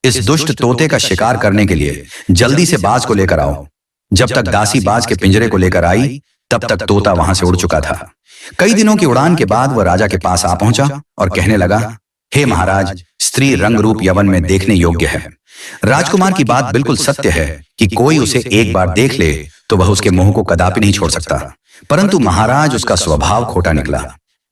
इस दुष्ट तोते का शिकार करने के लिए जल्दी से बाज को लेकर आओ। जब तक दासी बाज के पिंजरे को लेकर आई तब तक तोता वहां से उड़ चुका था। कई दिनों की उड़ान के बाद वह राजा के पास आ पहुंचा और कहने लगा, हे महाराज, स्त्री रंग रूप यवन में देखने योग्य है। राजकुमार की बात बिल्कुल सत्य है कि कोई उसे एक बार देख ले तो वह उसके मोह को कदापि नहीं छोड़ सकता। परंतु महाराज, उसका स्वभाव खोटा निकला।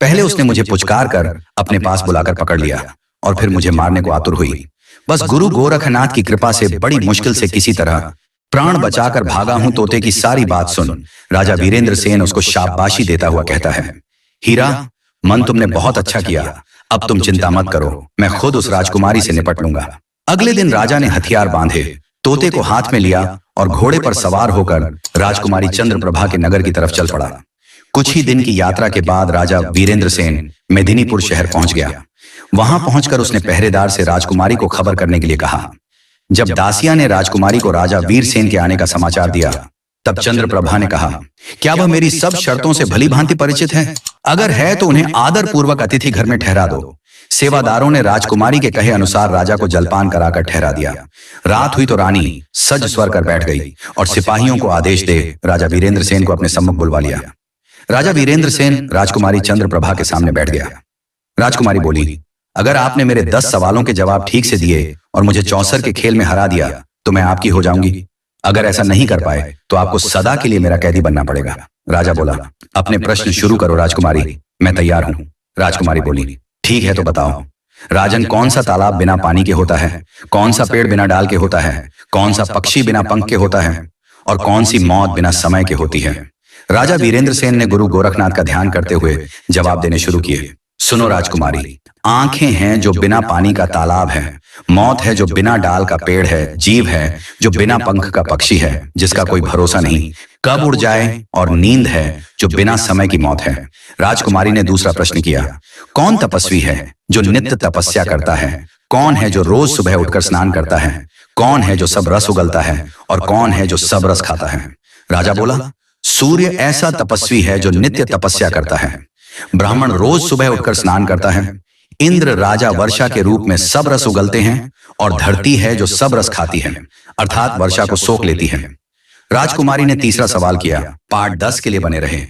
पहले उसने मुझे पुचकार कर अपने पास बुलाकर पकड़ लिया और फिर मुझे मारने को आतुर हुई। बस गुरु गोरखनाथ की कृपा से बड़ी मुश्किल से किसी तरह प्राण बचाकर भागा हूं। तोते की सारी बात सुन राजा वीरेंद्र सेन उसको शाबाशी देता हुआ कहता है, हीरा, मन तुमने बहुत अच्छा किया। अब तुम चिंता मत करो, मैं खुद उस राजकुमारी से निपट लूंगा। अगले दिन राजा ने हथियार बांधे, तोते को हाथ में लिया और घोड़े पर सवार होकर राजकुमारी चंद्रप्रभा के नगर की तरफ चल पड़ा। कुछ ही दिन की यात्रा के बाद राजा वीरेंद्र सेन मेदिनीपुर शहर पहुंच गया। वहां पहुंचकर उसने पहरेदार से राजकुमारी को खबर करने के लिए कहा। जब दासिया ने राजकुमारी को राजा वीरसेन के आने का समाचार दिया तब चंद्रप्रभा ने कहा, क्या वह मेरी सब शर्तों से भली भांति परिचित है? अगर है तो उन्हें आदर पूर्वक अतिथि घर में ठहरा दो। सेवादारों ने राजकुमारी के कहे अनुसार राजा को जलपान कराकर ठहरा दिया। रात हुई तो रानी सज स्वर कर बैठ गई और सिपाहियों को आदेश दे राजा वीरेंद्र सेन को अपने सम्मुख बुलवा लिया। राजा वीरेंद्र सेन राजकुमारी चंद्रप्रभा के सामने बैठ गया। राजकुमारी बोली, अगर आपने मेरे 10 सवालों के जवाब ठीक से दिए और मुझे चौसर के खेल में हरा दिया तो मैं आपकी हो जाऊंगी। अगर ऐसा नहीं कर पाए तो आपको सदा के लिए मेरा कैदी बनना पड़ेगा। राजा बोला, अपने प्रश्न शुरू करो राजकुमारी, मैं तैयार हूं। राजकुमारी बोली, ठीक है तो बताओ राजन, कौन सा तालाब बिना पानी के होता है? कौन सा पेड़ बिना डाल के होता है? कौन सा पक्षी बिना पंख के होता है? और कौन सी मौत बिना समय के होती है? राजा वीरेंद्र सेन ने गुरु गोरखनाथ का ध्यान करते हुए जवाब देने शुरू किए। सुनो राजकुमारी, आंखें हैं जो बिना पानी का तालाब है, मौत है जो बिना डाल का पेड़ है, जीव है जो बिना पंख का पक्षी है जिसका कोई भरोसा नहीं कब उड़ जाए, और नींद है जो बिना समय की मौत है। राजकुमारी ने दूसरा प्रश्न किया, कौन तपस्वी है जो नित्य तपस्या करता है? कौन है जो रोज सुबह उठकर स्नान करता है? कौन है जो सब रस उगलता है और कौन है जो सब रस खाता है? राजा बोला, सूर्य ऐसा तपस्वी है जो नित्य तपस्या करता है। ब्राह्मण रोज सुबह उठकर स्नान करता है। इंद्र राजा वर्षा के रूप में सब रस उगलते हैं और धरती है जो सब रस खाती है, अर्थात वर्षा को सोख लेती है। राजकुमारी ने तीसरा सवाल किया। पार्ट 10 के लिए बने रहें।